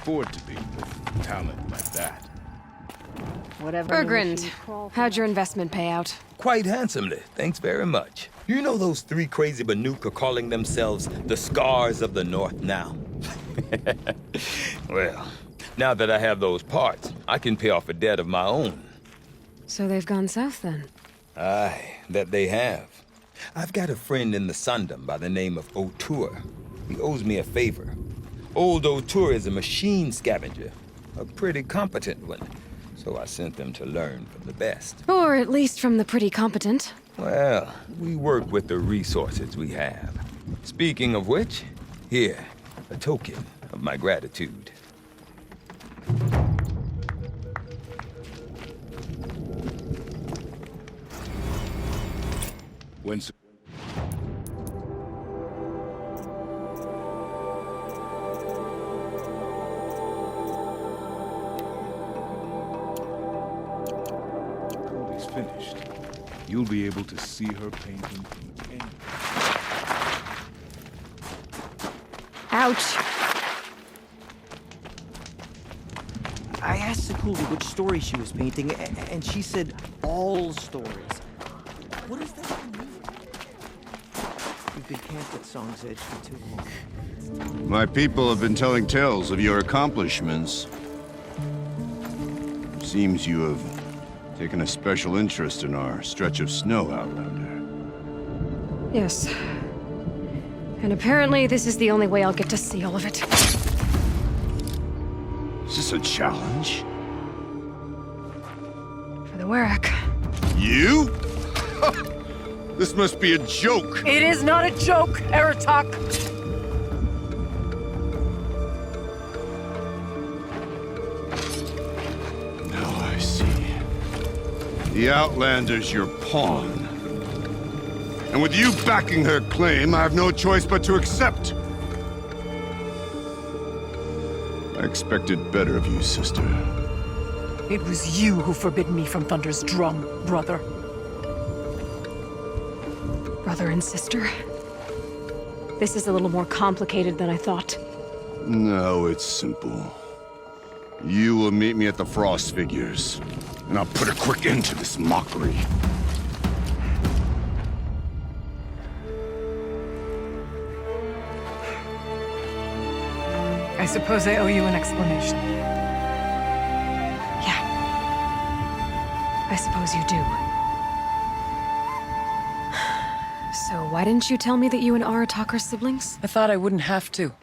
afford to be with talent like that. Whatever. Bergrand, how'd your investment pay out? Quite handsomely, thanks very much. You know those three crazy Banuk are calling themselves the Scars of the North now? Well, now that I have those parts, I can pay off a debt of my own. So they've gone south then? Aye, that they have. I've got a friend in the Sundom by the name of O'Toole. He owes me a favor. Old O'Toole is a machine scavenger, a pretty competent one. So I sent them to learn from the best. Or at least from the pretty competent. Well, we work with the resources we have. Speaking of which, here, a token of my gratitude. When's... Cody's finished. You'll be able to see her painting from any... Ouch. I asked Sakuli which story she was painting, and she said all stories. What does that even mean? We've been camped at Song's Edge for too long. My people have been telling tales of your accomplishments. Seems you have taken a special interest in our stretch of snow, Outlander. Yes. And apparently this is the only way I'll get to see all of it. Is this a challenge? For the Warwick. You? This must be a joke. It is not a joke, Aratak. Now I see. The Outlander's your pawn. And with you backing her claim, I have no choice but to accept. I expected better of you, sister. It was you who forbid me from Thunder's drum, brother. Brother and sister? This is a little more complicated than I thought. No, it's simple. You will meet me at the Frost Figures, and I'll put a quick end to this mockery. I suppose I owe you an explanation. Yeah. I suppose you do. So why didn't you tell me that you and Aratak are siblings? I thought I wouldn't have to.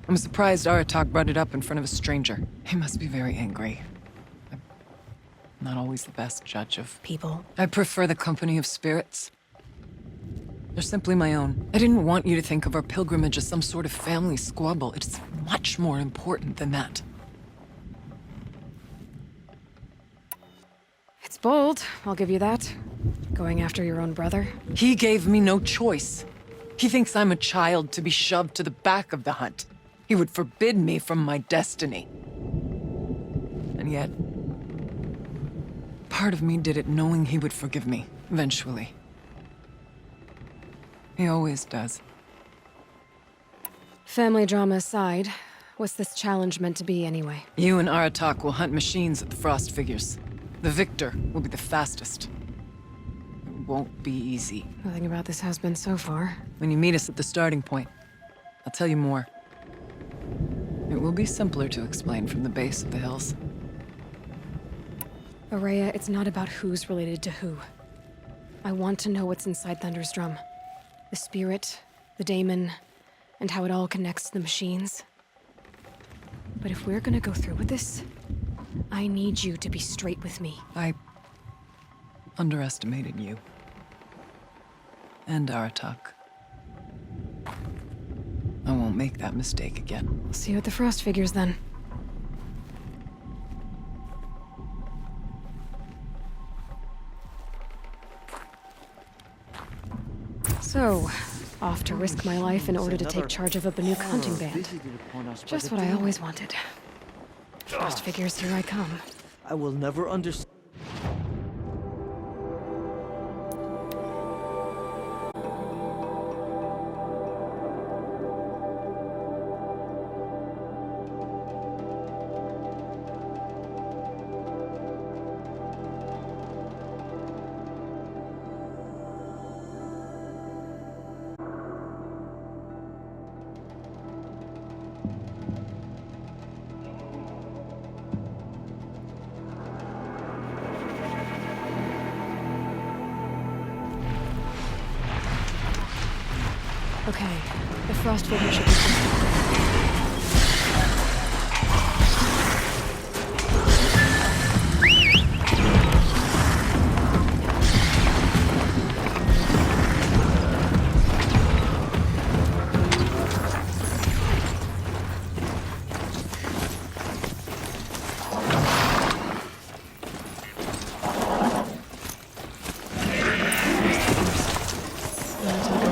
I'm surprised Aratak brought it up in front of a stranger. He must be very angry. I'm not always the best judge of People. I prefer the company of spirits. They're simply my own. I didn't want you to think of our pilgrimage as some sort of family squabble. It's much more important than that. It's bold, I'll give you that. Going after your own brother. He gave me no choice. He thinks I'm a child to be shoved to the back of the hunt. He would forbid me from my destiny. And yet, part of me did it knowing he would forgive me, eventually. He always does. Family drama aside, what's this challenge meant to be anyway? You and Aratak will hunt machines at the Frost Figures. The victor will be the fastest. It won't be easy. Nothing about this has been so far. When you meet us at the starting point, I'll tell you more. It will be simpler to explain from the base of the hills. Ourea, it's not about who's related to who. I want to know what's inside Thunder's drum. The spirit, the daemon, and how it all connects to the machines. But if we're gonna go through with this, I need you to be straight with me. I underestimated you. And Aratak. I won't make that mistake again. See you at the Frost Figures then. So, off to risk my life in order to take charge of a Banuk hunting band. Just what I always wanted. Frost Figures, here I come. I will never understand. Okay, the frost figure should be...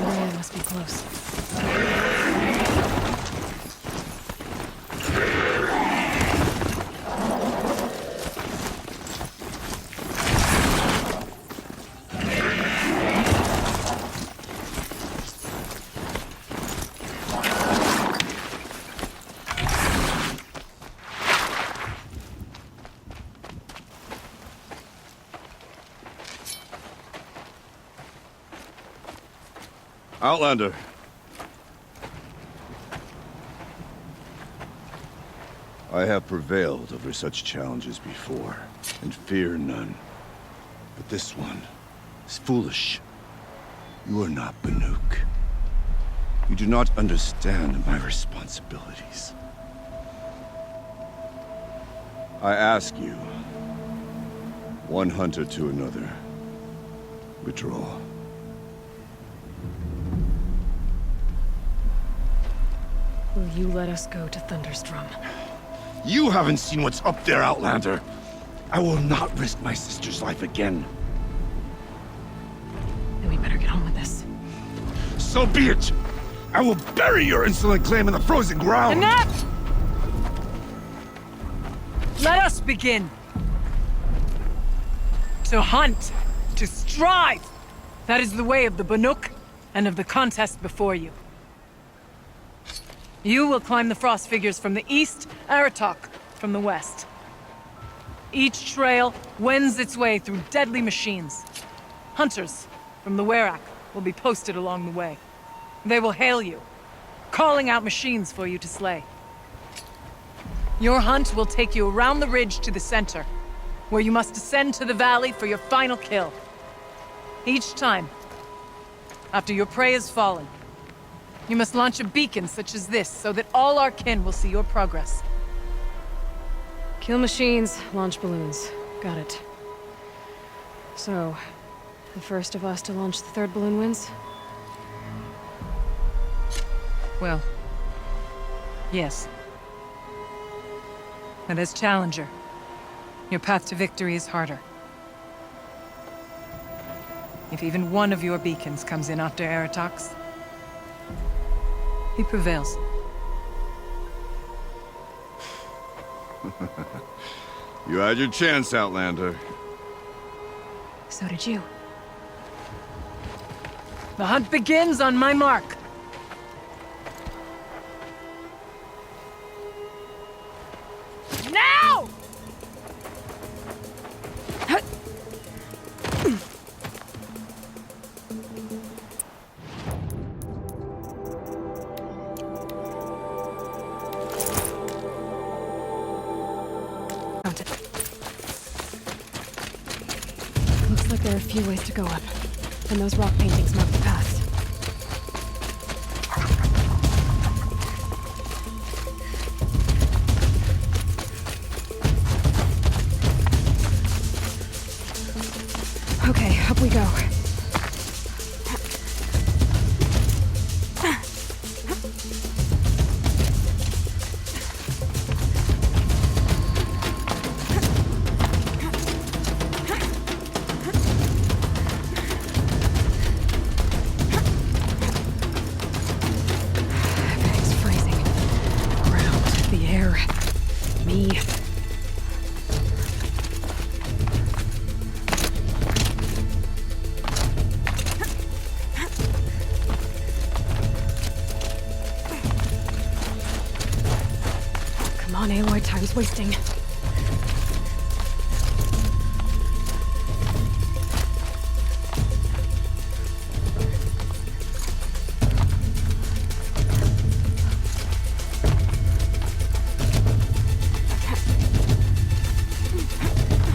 Maria must be close. Outlander. I have prevailed over such challenges before, and fear none. But this one is foolish. You are not Banuk. You do not understand my responsibilities. I ask you, one hunter to another, withdraw. Will you let us go to Thunderstrom? You haven't seen what's up there, Outlander. I will not risk my sister's life again. Then we better get on with this. So be it! I will bury your insolent claim in the frozen ground! Enough! Let us begin. To hunt, to strive. That is the way of the Banuk and of the contest before you. You will climb the frost figures from the east, Aratok from the west. Each trail wends its way through deadly machines. Hunters from the Werak will be posted along the way. They will hail you, calling out machines for you to slay. Your hunt will take you around the ridge to the center, where you must descend to the valley for your final kill. Each time, after your prey has fallen, you must launch a beacon such as this, so that all our kin will see your progress. Kill machines, launch balloons. Got it. So, the first of us to launch the third balloon wins? Well, yes. But as Challenger, your path to victory is harder. If even one of your beacons comes in after Aratox, he prevails. You had your chance, Outlander. So did you. The hunt begins on my mark. Now! Found it. Looks like there are a few ways to go up, and those rock paintings mark the paths. Okay, up we go. Everything's freezing. Ground, the air, me. Come on, Aloy, time's wasting.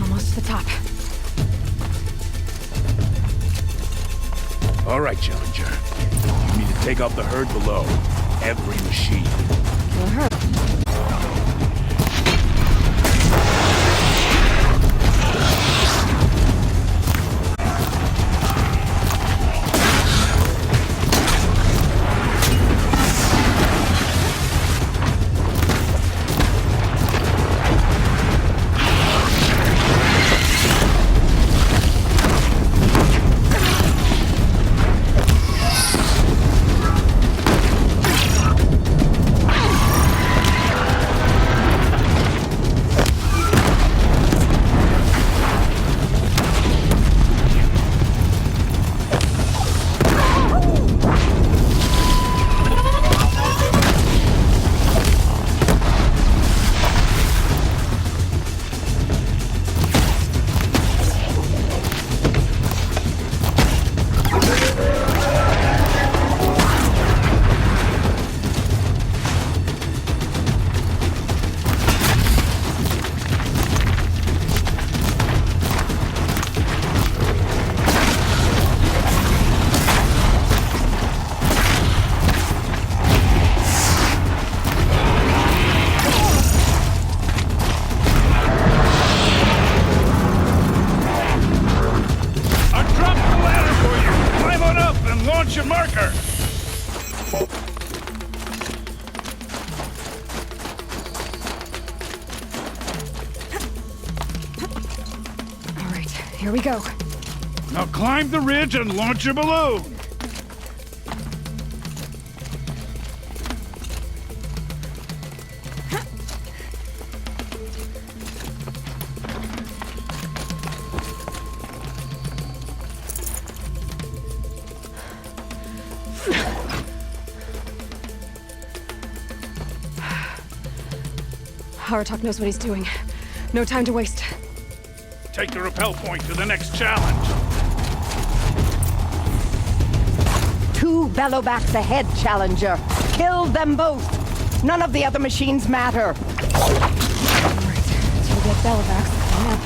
Almost to the top. All right, Challenger. You need to Take out the herd below. Every machine. Kill her. Launch your marker! All right, here we go. Now climb the ridge and launch your balloon! Aratak knows what he's doing. No time to waste. Take the rappel point to the next challenge. 2 Bellowbacks ahead, Challenger. Kill them both. None of the other machines matter. All right, till we get Bellowbacks, clean up.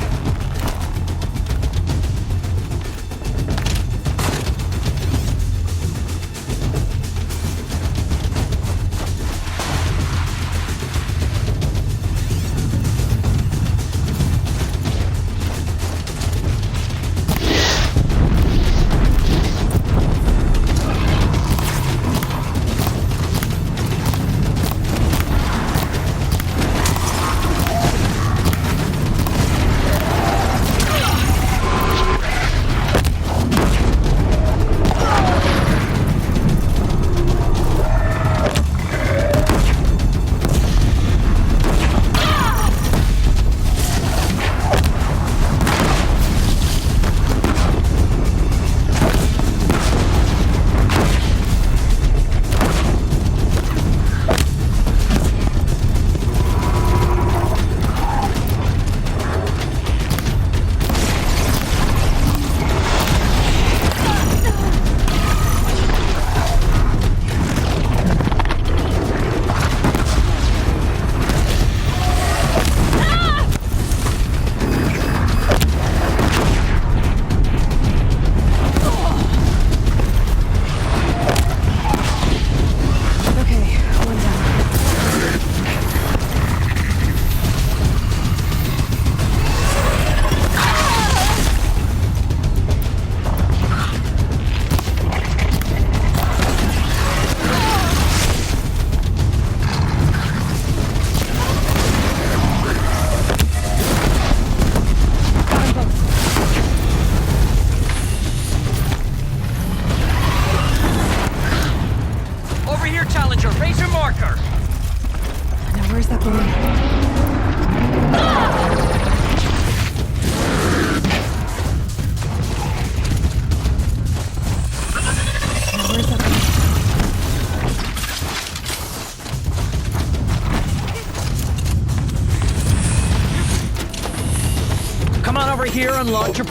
Here and launch your...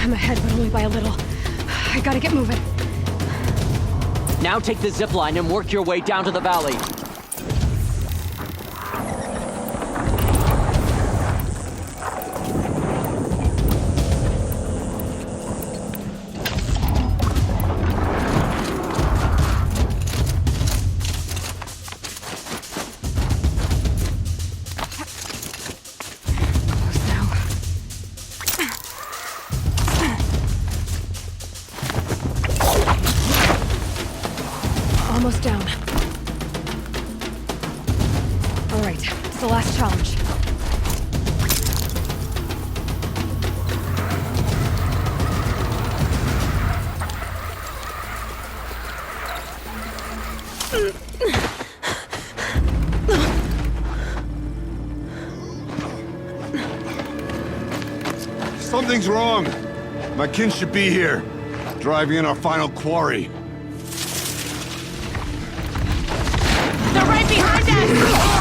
I'm ahead, but only by a little. I gotta get moving. Now take the zip line and work your way down to the valley. Almost down. All right, it's the last challenge. Something's wrong. My kin should be here, driving in our final quarry. They're right behind us!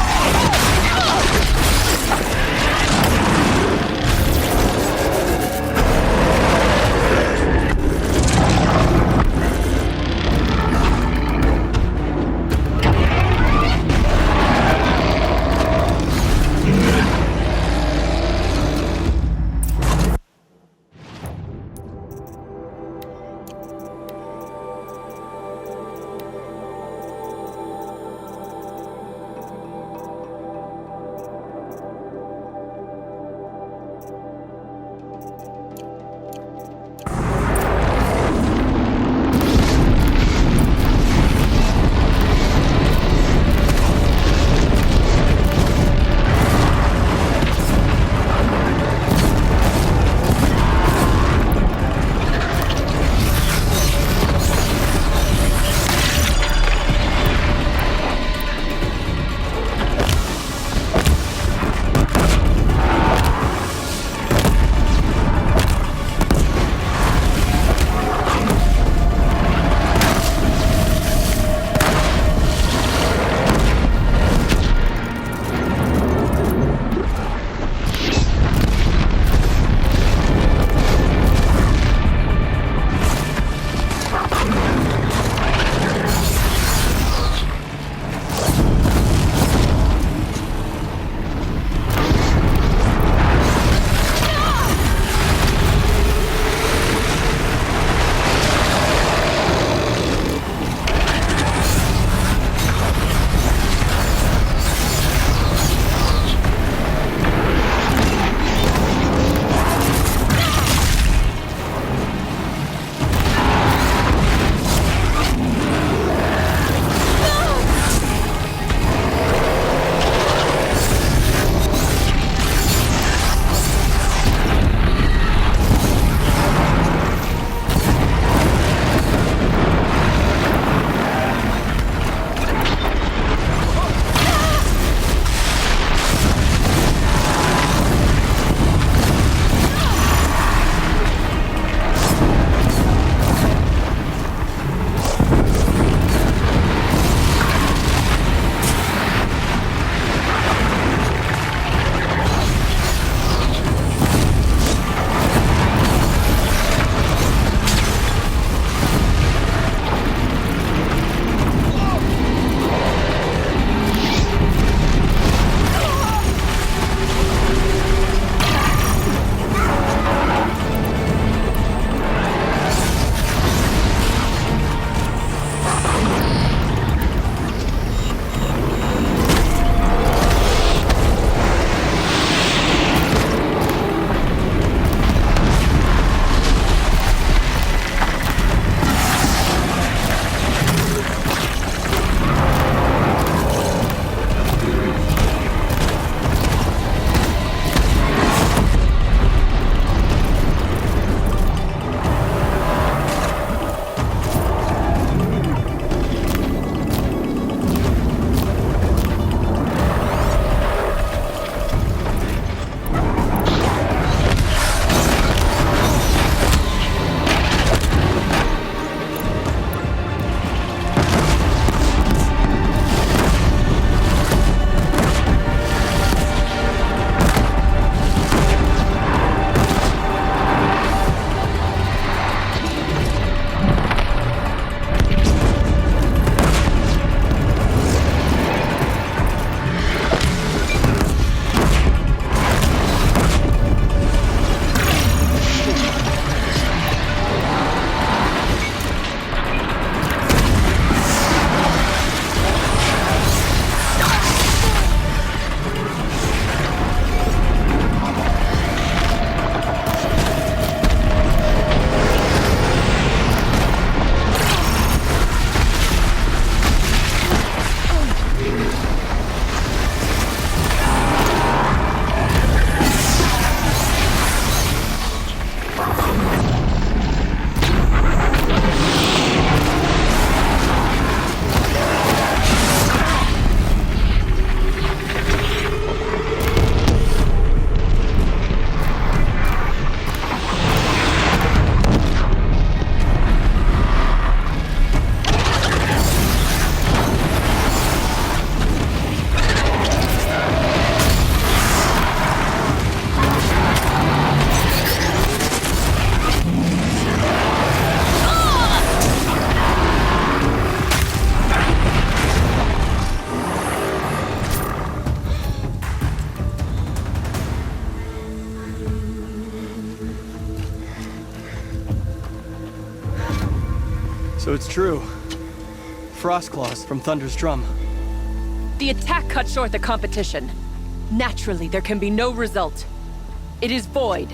So it's true. Frostclaws from Thunder's Drum. The attack cut short the competition. Naturally, there can be no result. It is void.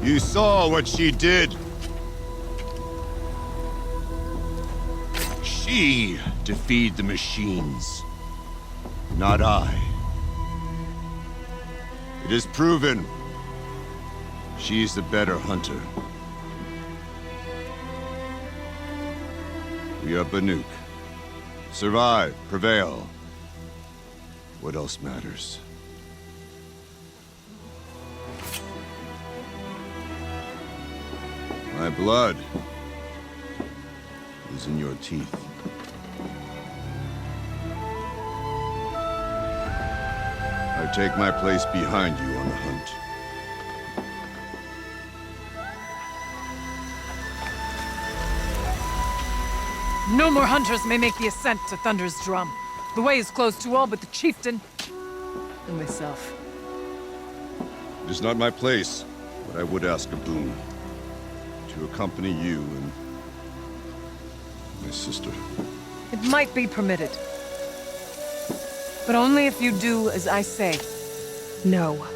You saw what she did. She defeated the machines, not I. It is proven. She's the better hunter. We are Banuk. Survive, prevail. What else matters? My blood is in your teeth. I take my place behind you on the hunt. No more hunters may make the ascent to Thunder's Drum. The way is closed to all but the chieftain and myself. It is not my place, but I would ask a boon. To accompany you and my sister. It might be permitted. But only if you do as I say. No.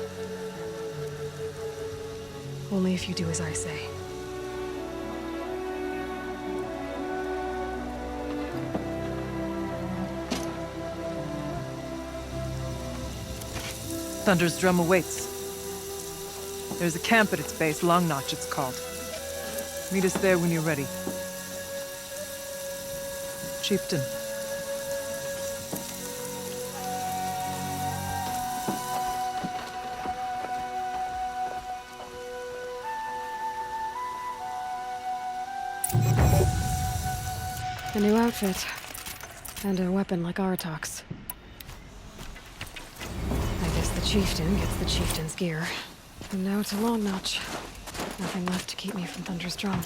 Only if you do as I say. Thunder's Drum awaits. There's a camp at its base, Long Notch it's called. Meet us there when you're ready. Chieftain. A new outfit. And a weapon like Aratak's. I guess the chieftain gets the chieftain's gear. And now to Long Notch. Nothing left to keep me from Thunder's Drum.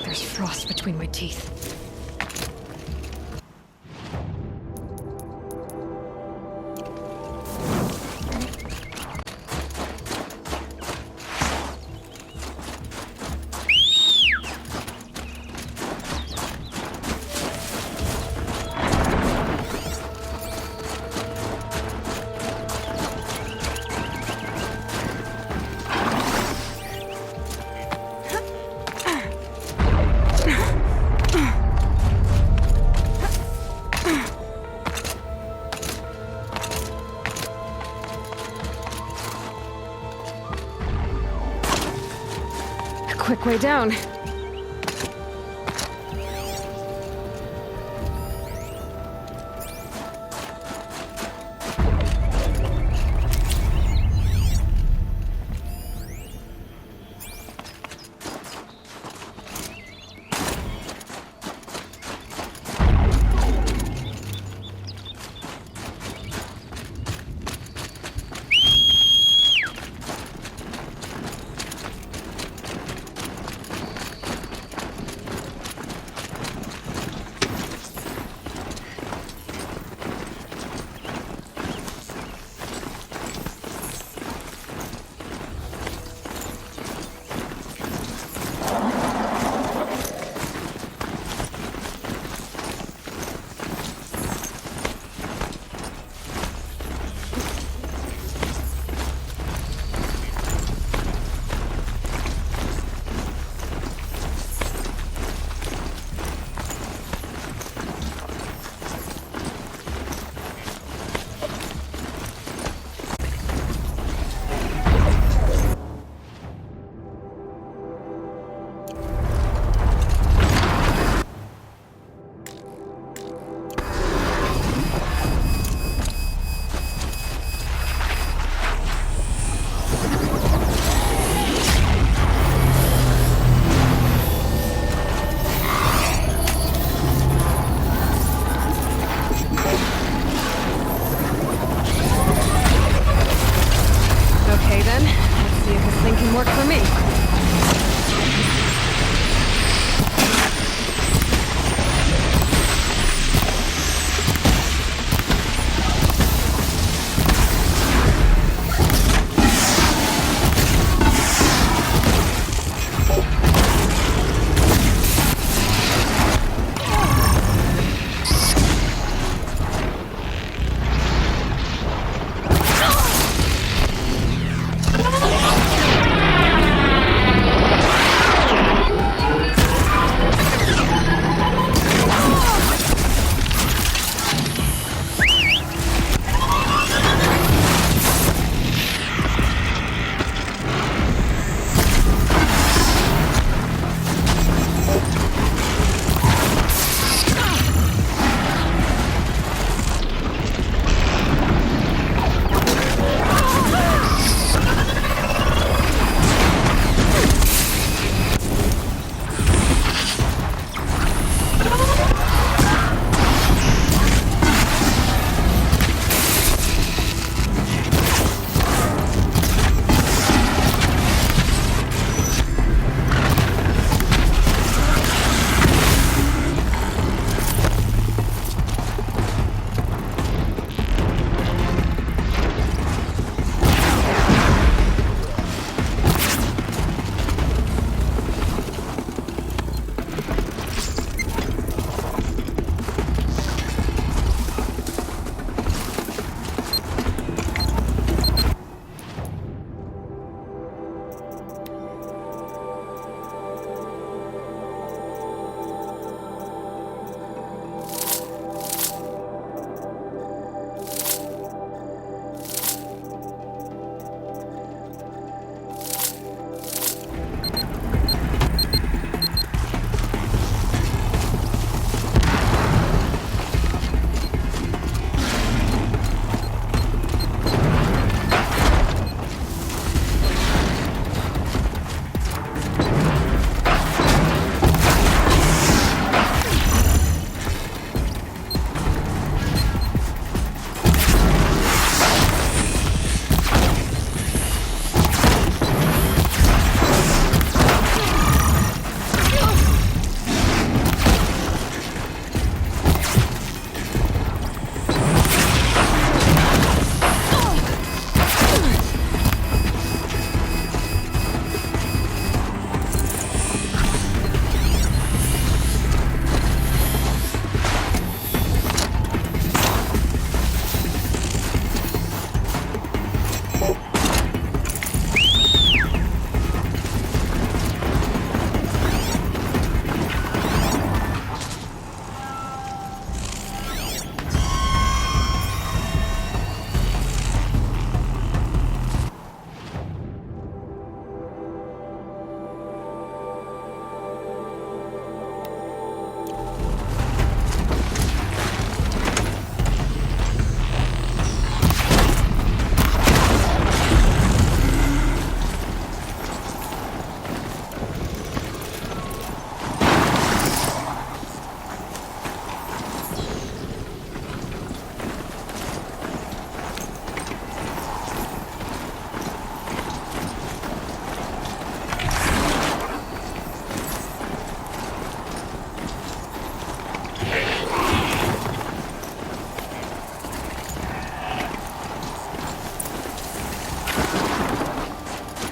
There's frost between my teeth. Quick way down.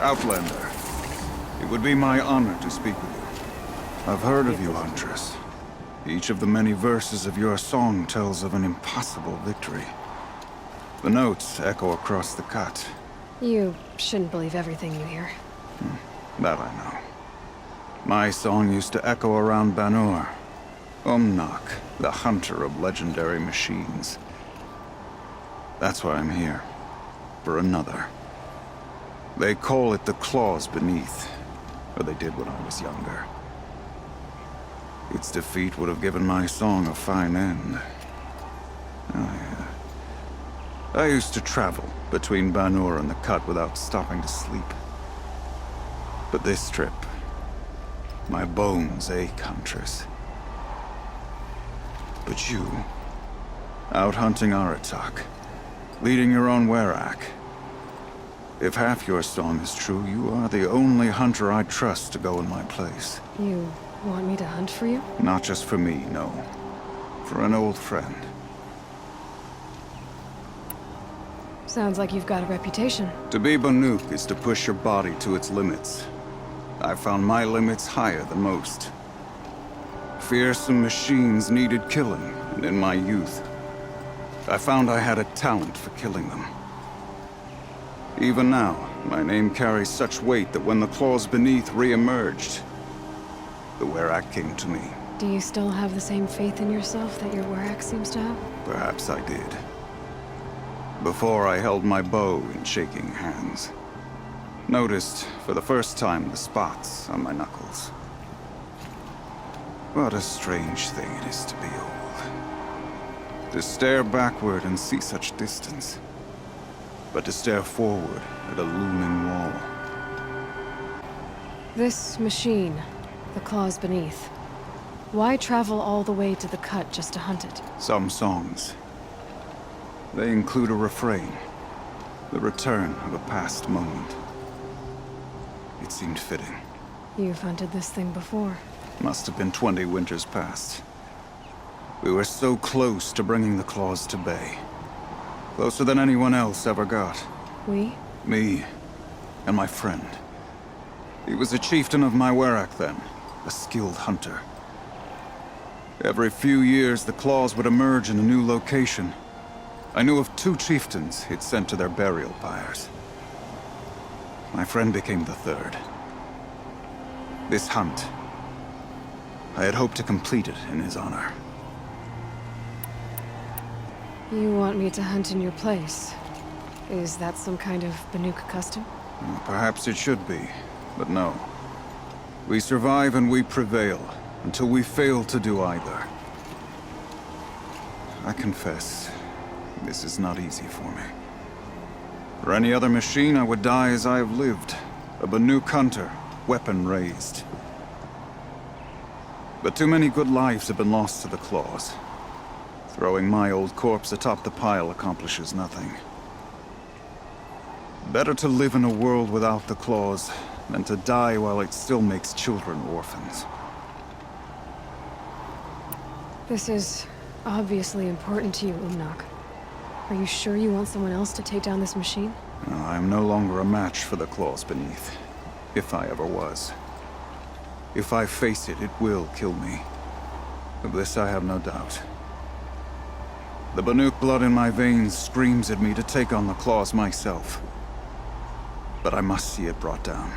Outlander. It would be my honor to speak with you. I've heard of you, Huntress. Each of the many verses of your song tells of an impossible victory. The notes echo across the cut. You shouldn't believe everything you hear. That I know. My song used to echo around Banur. Umnak, the hunter of legendary machines. That's why I'm here. For another. They call it the Claws Beneath. Or they did when I was younger. Its defeat would have given my song a fine end. I used to travel between Banur and the Cut without stopping to sleep. But this trip, my bones ache, Huntress. But you, out hunting Aratak, leading your own Werak. If half your song is true, you are the only hunter I trust to go in my place. You want me to hunt for you? Not just for me, no. For an old friend. Sounds like you've got a reputation. To be Banuk is to push your body to its limits. I found my limits higher than most. Fearsome machines needed killing, and in my youth, I found I had a talent for killing them. Even now, my name carries such weight that when the Claws Beneath re-emerged, the Werak came to me. Do you still have the same faith in yourself that your Werak seems to have? Perhaps I did. Before I held my bow in shaking hands. Noticed, for the first time, the spots on my knuckles. What a strange thing it is to be old. To stare backward and see such distance. But to stare forward at a looming wall. This machine, the Claws Beneath. Why travel all the way to the Cut just to hunt it? Some songs. They include a refrain. The return of a past moment. It seemed fitting. You've hunted this thing before. Must have been 20 winters past. We were so close to bringing the Claws to bay. Closer than anyone else ever got. We? Me. And my friend. He was a chieftain of my Werak then. A skilled hunter. Every few years, the Claws would emerge in a new location. I knew of 2 chieftains he'd sent to their burial pyres. My friend became the 3rd. This hunt, I had hoped to complete it in his honor. You want me to hunt in your place? Is that some kind of Banuk custom? Perhaps it should be, but no. We survive and we prevail, until we fail to do either. I confess, this is not easy for me. For any other machine, I would die as I have lived. A Banuk hunter, weapon raised. But too many good lives have been lost to the Claws. Throwing my old corpse atop the pile accomplishes nothing. Better to live in a world without the Claws than to die while it still makes children orphans. This is obviously important to you, Umnak. Are you sure you want someone else to take down this machine? I am no longer a match for the Claws Beneath, if I ever was. If I face it, it will kill me. Of this I have no doubt. The Banuk blood in my veins screams at me to take on the Claws myself. But I must see it brought down.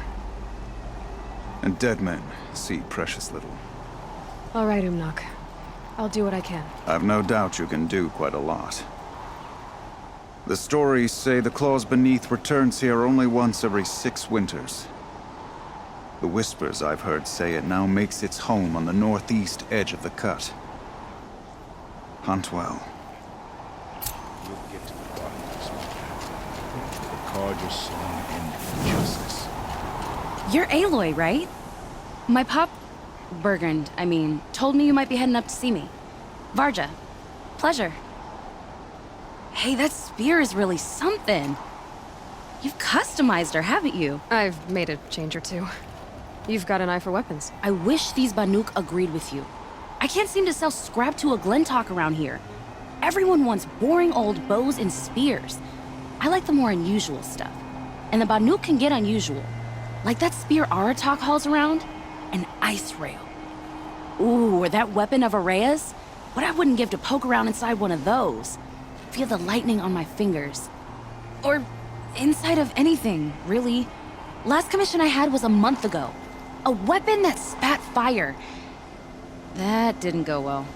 And dead men see precious little. All right, Umnak. I'll do what I can. I've no doubt you can do quite a lot. The stories say the Claws Beneath returns here only once every 6 winters. The whispers I've heard say it now makes its home on the northeast edge of the Cut. Hunt well. We'll get to the bottom of this matter. Record your song and justice. You're Aloy, right? My pop... Bergund, I mean, told me you might be heading up to see me. Varja. Pleasure. Hey, that spear is really something. You've customized her, haven't you? I've made a change or two. You've got an eye for weapons. I wish these Banuk agreed with you. I can't seem to sell scrap to a Glentalk around here. Everyone wants boring old bows and spears. I like the more unusual stuff. And the Banuk can get unusual. Like that spear Aratak hauls around? An ice rail. Ooh, or that weapon of Araya's? What I wouldn't give to poke around inside one of those. Feel the lightning on my fingers. Or inside of anything, really. Last commission I had was a month ago. A weapon that spat fire. That didn't go well.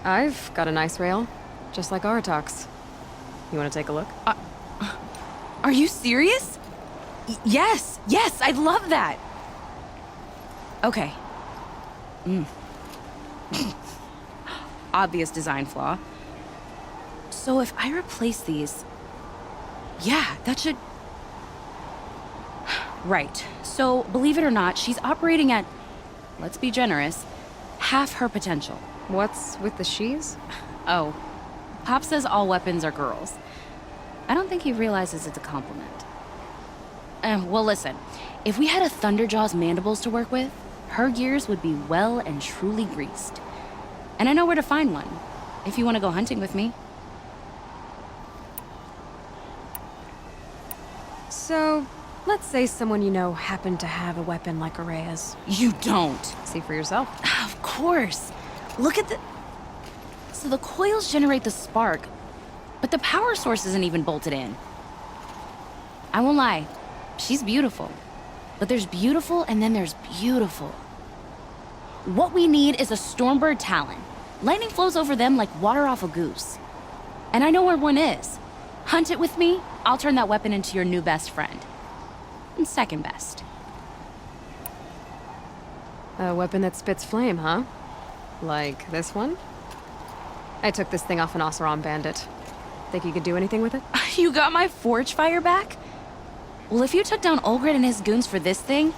I've got an ice rail, just like Aratak's. You want to take a look? Are you serious? Yes, I'd love that. Okay. Obvious design flaw. So if I replace these... Yeah, that should... Right. So, believe it or not, she's operating at, let's be generous, half her potential. What's with the she's? Oh, Pop says all weapons are girls. I don't think he realizes it's a compliment. Well, listen. If we had a Thunderjaw's mandibles to work with, her gears would be well and truly greased. And I know where to find one, if you want to go hunting with me. So, let's say someone you know happened to have a weapon like Araya's. You don't. See for yourself. Of course. Look at the... So the coils generate the spark, but the power source isn't even bolted in. I won't lie. She's beautiful. But there's beautiful and then there's beautiful. What we need is a Stormbird Talon. Lightning flows over them like water off a goose. And I know where one is. Hunt it with me, I'll turn that weapon into your new best friend. And second best. A weapon that spits flame, huh? Like this one? I took this thing off an Oseram bandit. Think you could do anything with it? You got my forge fire back? Well, if you took down Olgrid and his goons for this thing,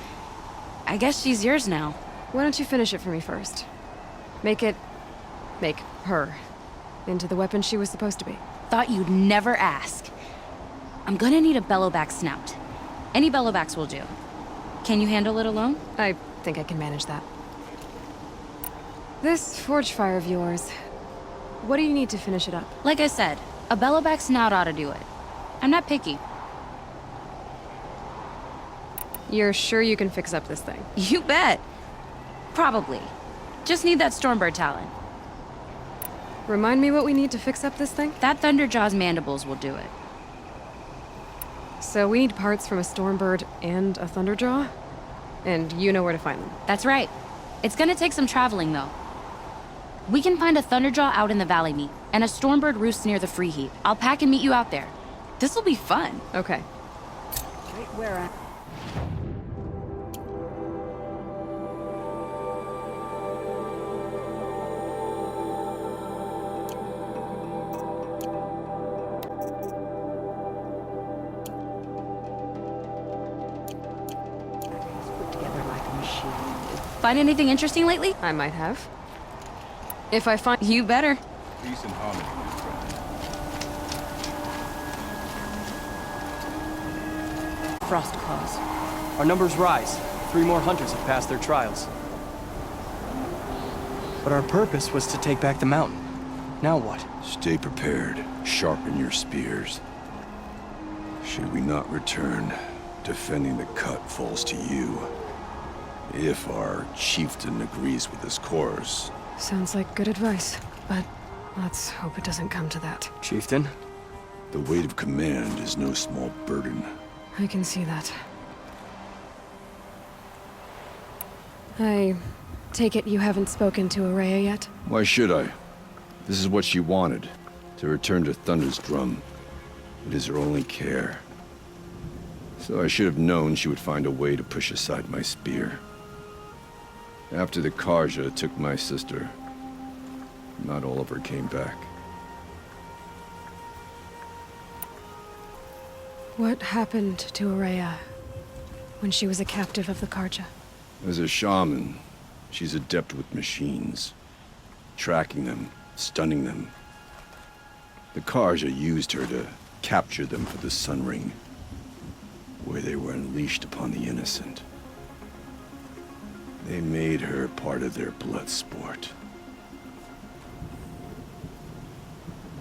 I guess she's yours now. Why don't you finish it for me first? Make her into the weapon she was supposed to be. Thought you'd never ask. I'm gonna need a bellowback snout. Any bellowbacks will do. Can you handle it alone? I think I can manage that. This forge fire of yours, what do you need to finish it up? Like I said, a bellowback snout ought to do it. I'm not picky. You're sure you can fix up this thing? You bet. Probably. Just need that Stormbird Talon. Remind me what we need to fix up this thing? That Thunderjaw's mandibles will do it. So we need parts from a Stormbird and a Thunderjaw? And you know where to find them? That's right. It's gonna take some traveling, though. We can find a Thunderjaw out in the Valley Meet, and a Stormbird roosts near the Free Heap. I'll pack and meet you out there. This'll be fun. Okay. Right where I... put together like a machine. Find anything interesting lately? I might have. If I find... You better. Peace and harmony, my friend. Frost Claws. Our numbers rise. 3 more hunters have passed their trials. But our purpose was to take back the mountain. Now what? Stay prepared. Sharpen your spears. Should we not return, defending the cut falls to you. If our chieftain agrees with this course. Sounds like good advice, but let's hope it doesn't come to that. Chieftain? The weight of command is no small burden. I can see that. I take it you haven't spoken to Araya yet? Why should I? This is what she wanted, to return to Thunder's Drum. It is her only care. So I should have known she would find a way to push aside my spear. After the Karja took my sister, not all of her came back. What happened to Araya when she was a captive of the Karja? As a shaman, she's adept with machines. Tracking them, stunning them. The Karja used her to capture them for the Sun Ring, where they were unleashed upon the innocent. They made her part of their blood sport.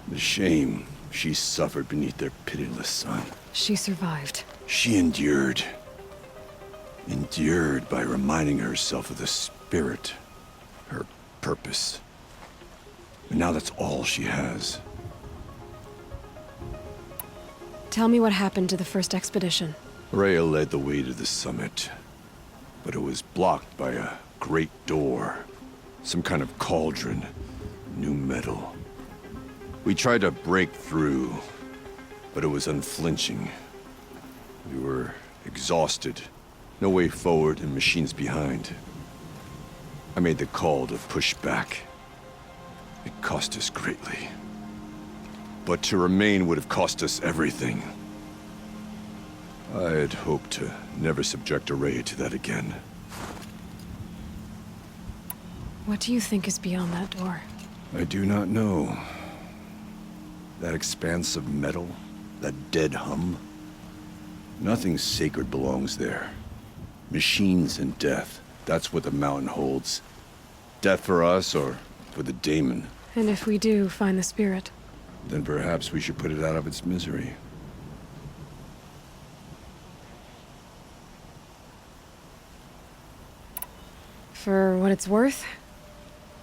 The shame she suffered beneath their pitiless sun. She survived. She endured. Endured by reminding herself of the spirit, her purpose. And now that's all she has. Tell me what happened to the first expedition. Rhea led the way to the summit, but it was blocked by a great door. Some kind of cauldron, new metal. We tried to break through, but it was unflinching. We were exhausted, no way forward and machines behind. I made the call to push back. It cost us greatly. But to remain would have cost us everything. I had hoped to never subject Araya to that again. What do you think is beyond that door? I do not know. That expanse of metal, that dead hum. Nothing sacred belongs there. Machines and death, that's what the mountain holds. Death for us or for the daemon. And if we do find the spirit? Then perhaps we should put it out of its misery. For what it's worth,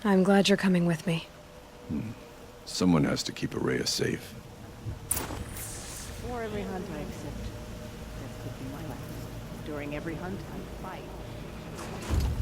I'm glad you're coming with me. Someone has to keep Araya safe. For every hunt I accept, that could be my last. During every hunt I fight.